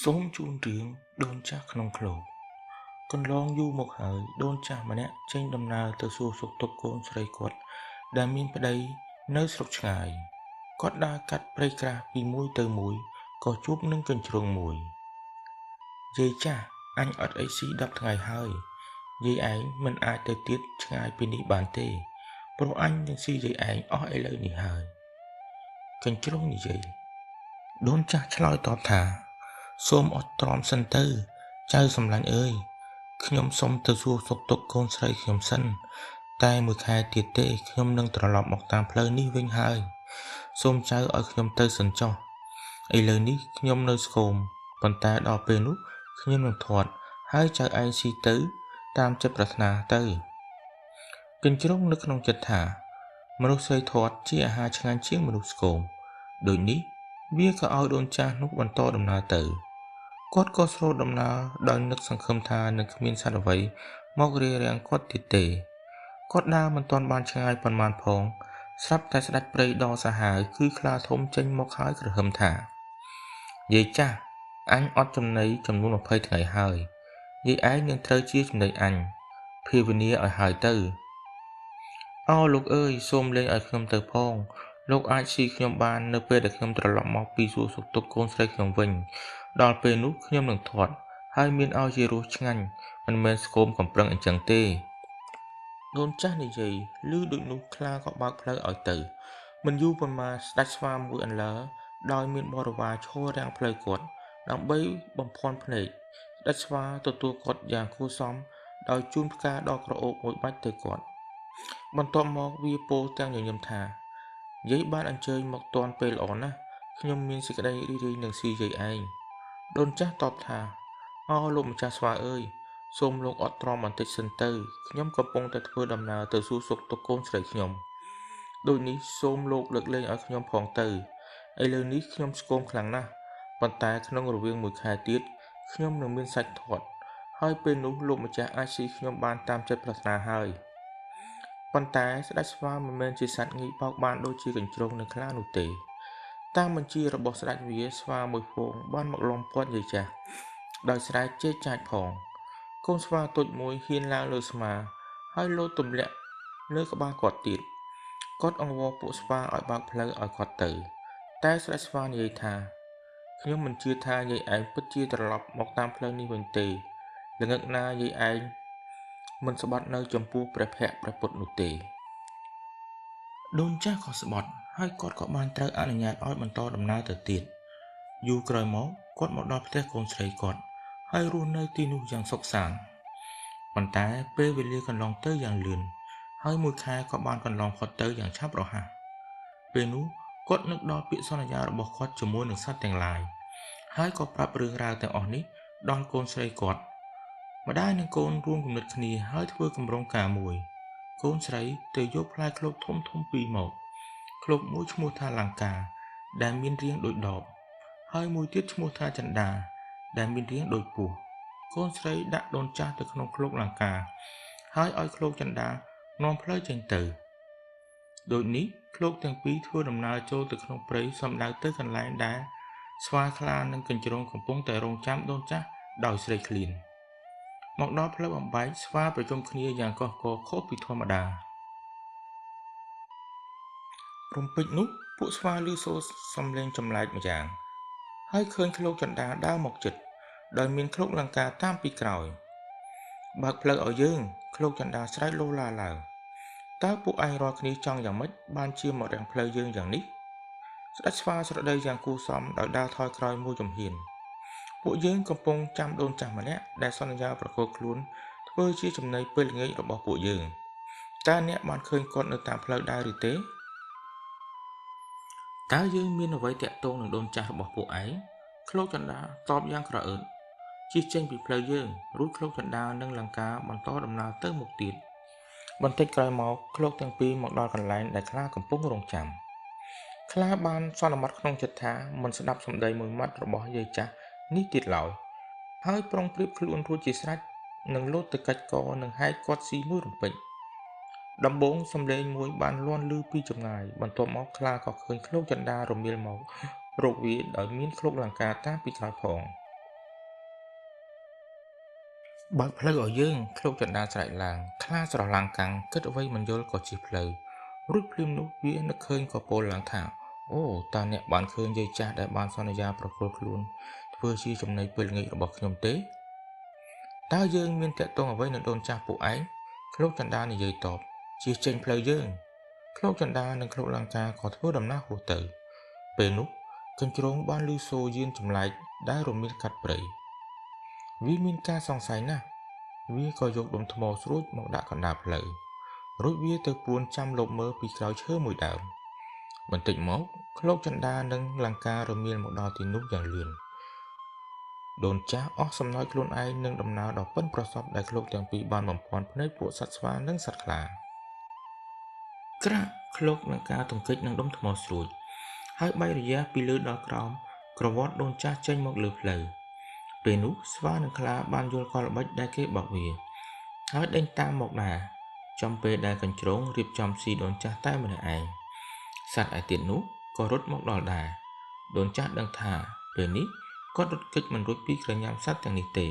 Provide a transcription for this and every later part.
សូមជូនរឿងដូនចាស់ក្នុងឃ្លោកកន្លងយូរមកហើយដូនចាស់ម្នាក់ចេញដំណើរទៅសួរសុខទុក្ខកូនស្រីគាត់ដែលមានប្តីនៅស្រុកឆ្ងាយគាត់ដើរកាត់ព្រៃក្រាស់ពីមួយទៅមួយក៏ជួបនឹងកញ្ជ្រោងមួយយាយចាស់អញអត់អីស៊ី10ថ្ងៃហើយយាយឯងមិនអាចទៅទៀតឆ្ងាយពីនេះបានទេព្រោះអញនឹងស៊ីយាយឯងអស់ឥឡូវនេះហើយកញ្ជ្រោងនិយាយដូនចាស់ឆ្លើយតបថាសូមអត់ទ្រាំសិនទៅចៅសម្លាញ់អើយខ្ញុំសុំទៅសួរសុខទុក្ខកូនស្រីខ្ញុំសិនតែមួយខែទៀតទេខ្ញុំនឹងត្រឡប់មកតាមផ្លូវនេះវិញហើយសូមចៅឲ្យខ្ញុំទៅសិនចុះឥឡូវនេះខ្ញុំនៅស្គមប៉ុន្តែដល់ពេលនោះខ្ញុំនឹងធាត់ហើយចៅឯងស៊ីទៅតាមចិត្តប្រាថ្នាទៅកញ្ជ្រោងនៅក្នុងចិត្តថាមនុស្សស្រីធាត់ជាអាហារឆ្ងាញ់ជាងមនុស្សស្គមដូចនេះវាក៏ឲ្យដូនចាស់នោះបន្តដំណើរទៅគាត់ក៏ស្រូតដំណើរដោយនឹកសង្ឃឹមថានឹងគ្មានសត្វអ្វីមករារាំងគាត់ទៀតទេគាត់ដើរមិនទាន់បានឆ្ងាយប៉ុន្មានផងស្រាប់តែស្ដេចព្រៃដ៏សាហាវគឺខ្លាធំចេញមកហើយក្រហមថាយាយចាស់អញអត់ចំណីចំនួន20ថ្ងៃហើយយាយឯងនឹងត្រូវជាចំណីអញភាវនាឲ្យហើយទៅលោកអើយសូមលេងឲ្យខ្ញុំទៅផងលោកអាចស៊ីខ្ញុំបាននៅពេលដែលខ្ញុំត្រឡប់មកពីសួរសុខទុក្ខកូនស្រីខ្ញុំវិញដល់ពេលនោះខ្ញុំនឹងធាត់ហើយមានឲ្យជារសឆ្ងាញ់មិនមែនស្គមកំប្រឹងអញ្ចឹងទេដូនចាស់និយាយឮដូចនោះខ្លាក៏បើកផ្លូវឲ្យទៅមិនយូរប៉ុន្មានស្ដេចស្វាមួយអន្លើដោយមានបរិវារឈររាំងផ្លូវគាត់ដើម្បីបំភាន់ភ្នែកស្ដេចស្វាទទួលគាត់យ៉ាងគួរសមដោយជូនផ្កាដ៏ក្រអូបមួយបាច់ទៅគាត់បន្ទាប់មកវាពោលទាំងញញឹមថាយាយបានអញ្ជើញមកទាន់ពេលល្អណាស់ខ្ញុំមានសេចក្តីរីករាយនឹងស៊ីយាយឯងដូនចាស់តបថាលោកម្ចាស់ស្វាអើយសូមលោកអត់ទ្រាំបន្តិចសិនទៅខ្ញុំកំពុងតែធ្វើដំណើរទៅសួរសុខទុក្ខកូនស្រីខ្ញុំដូចនេះសូមលោកលើកលែងឲ្យខ្ញុំផងទៅឥឡូវនេះខ្ញុំស្គមខ្លាំងណាស់ប៉ុន្តែក្នុងរវាងមួយខែទៀតខ្ញុំនឹងមានសាច់ធាត់ហើយពេលនោះលោកម្ចាស់អាចស៊ីខ្ញុំបានតាមចិត្តប្រាថ្នាហើយប៉ុន្តែស្ដេចស្វាមិនមែនជាសត្វងាយបោកបានដូចជាកញ្ជ្រោងនិងខ្លានោះទេតាមបញ្ជារបស់ស្ដេចវាស្វាមួយហ្វូងបានមកលំពាត់យាយចាស់ដោយស្រែកជេរចាចផងកូនស្វាតូចមួយហ៊ានឡើងលើស្មាហើយលោតទម្លាក់លើក្បាលគាត់ទៀតគាត់អង្វរពួកស្វាឲ្យបើកផ្លូវឲ្យគាត់ទៅតែស្ដេចស្វានិយាយថាខ្ញុំមិនជឿថាយាយឯងពិតជាត្រឡប់មកតាមផ្លូវនេះវិញទេល្ងឹកណាយាយឯងមិនស្បត់នៅចំពោះព្រះភ័ក្ត្រព្រះពុទ្ធនោះទេដូនចាស់ក៏ស្បត់ហើយគាត់ក៏បានត្រូវអនុញ្ញាតឲ្យបន្តដំណើរទៅទៀតយូរក្រោយមកគាត់មកដល់ផ្ទះកូនស្រីគាត់ហើយរស់នៅទីនោះយ៉ាងសុខសាន្តប៉ុន្តែពេលវេលាកន្លងទៅយ៉ាងលឿនហើយមួយខែក៏បានកន្លងផុតទៅយ៉ាងឆាប់រហ័សពេលនោះគាត់នឹកដល់ពាក្យសន្យារបស់គាត់ជាមួយនឹងសត្វទាំងឡាយហើយក៏ប្រាប់រឿងរ៉ាវទាំងអស់នេះដល់កូនស្រីគាត់ម្ដាយនិងកូនរួមគំនិតគ្នាហើយធ្វើគម្រោងការមួយកូនស្រីទៅយកផ្លែឃ្លោកធំពីរមកឃ្លោកមួយឈ្មោះថាលង្កាដែលមានរាងដូចដបហើយមួយទៀតឈ្មោះថាចន្ទាដែលមានរាងដូចពស់កូនស្រីដាក់ដូនចាស់ទៅក្នុងឃ្លោកលង្កាហើយឲ្យឃ្លោកចន្ទានាំផ្លូវចេញទៅដូចនេះឃ្លោកទាំងពីរធ្វើដំណើរចូលទៅក្នុងព្រៃសំដៅទៅកន្លែងដែលស្វាខ្លានិងកញ្ជ្រោងកំពុងតែរង់ចាំដូនចាស់ដោយស្រេកឃ្លានមកដល់ផ្លូវបំបែកស្វាប្រជុំគ្នាយ៉ាងកុះករខុសពីធម្មតារំពេចនោះពួកស្វាឮសូរសំឡេងចម្លែកម្យ៉ាងហើយឃើញឃ្លោកចន្ទាដើរមកជិតដោយមានឃ្លោកលង្កាតាមពីក្រោយបើកផ្លូវឲ្យយើងឃ្លោកចន្ទាស្រែកឡូឡាឡើងតើពួកឯងរាល់គ្នាចង់យ៉ាងម៉េចបានជាមករាំងផ្លូវយើងយ៉ាងនេះស្ដេចស្វាស្រដីយ៉ាងគួរសមដោយដើរថយក្រោយមួយជំហានពួកយើងកំពុងចាំដូនចាស់ម្នាក់ដែលសន្យាប្រកល់ខ្លួនធ្វើជាចំណីពេលល្ងាចរបស់ពួកយើងតើអ្នកបានឃើញគាត់នៅតាមផ្លូវដែរឬទេតើយើងមានអ្វីតាក់ទងនឹងដូនចាស់របស់ពួកឯងឃ្លោកចន្ទាតបយ៉ាងក្រអឺតជិះចេញពីផ្លូវយើងរួចឃ្លោកចន្ទានិងលង្កាបន្តដំណើរទៅមុខទៀតបន្តិចក្រោយមកឃ្លោកទាំងពីរមកដល់កន្លែងដែលខ្លាកំពុងរង់ចាំខ្លាបានសន្មត់ក្នុងចិត្តថាមិនស្ដាប់សម្ដីមួយម៉ាត់របស់យាយចាស់នេះទៀតឡើយហើយប្រុងប្រៀបខ្លួនរួចជាស្រេចនឹងលោតទៅកាច់កនិងហែកគាត់ស៊ីមួយរំពេចដំបូងសំឡេងមួយបានលាន់ឮពីចម្ងាយបន្ទាប់មកខ្លាក៏ឃើញឃ្លោកចន្ទារមៀលមករកវាដោយមានឃ្លោកលង្កាតាមពីក្រោយផង បើកផ្លូវឲ្យយើងឃ្លោកចន្ទាស្រែកឡើងខ្លាស្រឡាំងកាំងគិតអ្វីមិនយល់ក៏ជិះផ្លូវរួចភ្លាមនោះវានឹកឃើញក៏ពោលឡើងថាអូតើអ្នកបានឃើញយាយចាស់ដែលបានសន្យាប្រគល់ខ្លួនធ្វើជាចំណីពេលល្ងាចរបស់ខ្ញុំទេតើយើងមានតាក់ទងអ្វីនឹងដូនចាស់ពួកឯងឃ្លោកចន្ទានិយាយតបជិះចេញផ្លូវយើងឃ្លោកចន្ទានិងឃ្លោកលង្កាក៏ធ្វើដំណើរហួសទៅពេលនោះកញ្ជ្រោងបានឮសូរយានចម្លែកដែលរមាសកាត់ព្រៃវាមានការសង្ស័យណាស់វាក៏យកដុំថ្មស្រួចមកដាក់កណ្ដាលផ្លូវរួចវាទៅពួនចាំលបមើលពីក្រោយឈើមួយដើមបន្តិចមកឃ្លោកចន្ទានិងលង្ការមាលមកដល់ទីនោះយ៉ាងលឿនដូនចាស់អស់សំណោចខ្លួនឯងនឹងដំណើរដ៏ប៉ិនប្រសប់ដែលឃ្លោកទាំងពីរបានបំភាន់ភ្នែកពួកសត្វស្វានិងសត្វខ្លាក្រាក់ឃ្លោកលង្ការទង្គិចនឹងដុំថ្មស្រួចហើយបែករយៈពីលើដល់ក្រោមក្រវាត់ដូនចាស់ចេញមកលើផ្លូវពេលនោះស្វានិងខ្លាបានយល់កលល្បិចដែលគេបោកវាហើយដេញតាមមកដែរចំពេលដែលកញ្ជ្រោងរៀបចំស៊ីដូនចាស់តែម្នាក់ឯងសត្វឯទៀតនោះក៏រត់មកដល់ដែរដូនចាស់ដឹងថាពេលនេះគាត់រត់គេចមិនរួចពីក្រញាំសត្វទាំងនេះទេ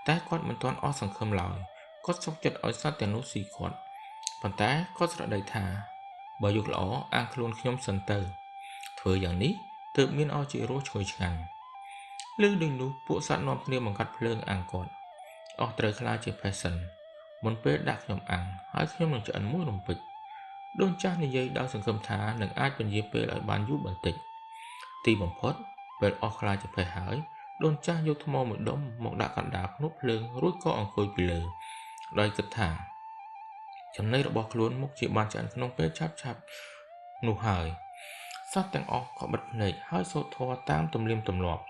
តែគាត់មិនទាន់អស់សង្ឃឹមឡើយគាត់សុខចិត្តឲ្យសត្វទាំងនោះស៊ីគាត់ប៉ុន្តែគាត់ស្រដីថាបើយកល្អអាំងខ្លួនខ្ញុំសិនទៅធ្វើយ៉ាងនេះទើបមានអស់ជារសឈ្ងុយឆ្ងាញ់លឺដូចនោះពួកសត្វនាំគ្នាបង្កាត់ភ្លើងអាំងគាត់អស់ត្រូវខ្លាចជាផេះសិនមុនពេលដាក់ខ្ញុំអាំងហើយខ្ញុំនឹងឆ្អិនមួយរំពេចដូនចាស់និយាយដោយសង្ឃឹមថានឹងអាចពន្យាពេលឲ្យបានយូរបន្តិចទីបំផុតពេលអស់ខ្លាចជាផេះហើយដូនចាស់យកថ្មមួយដុំមកដាក់កណ្ដាលភ្នក់ភ្លើងរួចក៏អង្គុយពីលើដោយគិតថាចំណីរបស់ខ្លួនមុខជាបានឆ្អិនក្នុងពេលឆាប់នោះហើយសត្វទាំងអស់ក៏បិទភ្នែកហើយសូត្រធម៌តាមទំនៀមទម្លាប់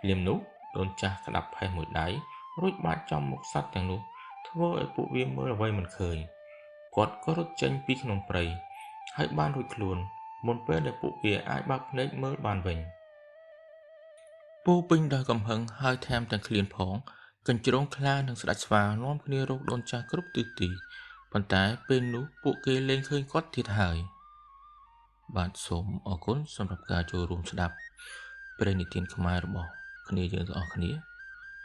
លៀមនោះដូនចាស់ក្តាប់ផេះមួយដៃរួចបាចចំមុខសត្វទាំងនោះធ្វើឲ្យពួកវាមើលអ្វីមិនឃើញគាត់ក៏រត់ចេញពីក្នុងព្រៃហើយបានរួចខ្លួនមុនពេលដែលពួកវាអាចបើកភ្នែកមើលបានវិញពោពេញដោយកំហឹងហើយថែមទាំងឃ្លានផងកញ្ជ្រោងខ្លានិងស្ដេចស្វានាំគ្នារកដូនចាស់គ្រប់ទិសទីប៉ុន្តែពេលនោះពួកគេលែងឃើញគាត់ទៀតហើយបាទសូមអរគុណសម្រាប់ការចូលរួមស្ដាប់ព្រេងនិទានខ្មែររបស់គ្នាយើងទាំងអស់គ្នា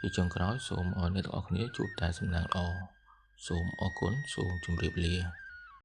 ជាចុងក្រោយសូមឲ្យអ្នកទាំងអស់គ្នាជួបតែសំណាងល្អសូមអរគុណសូមជម្រាបលា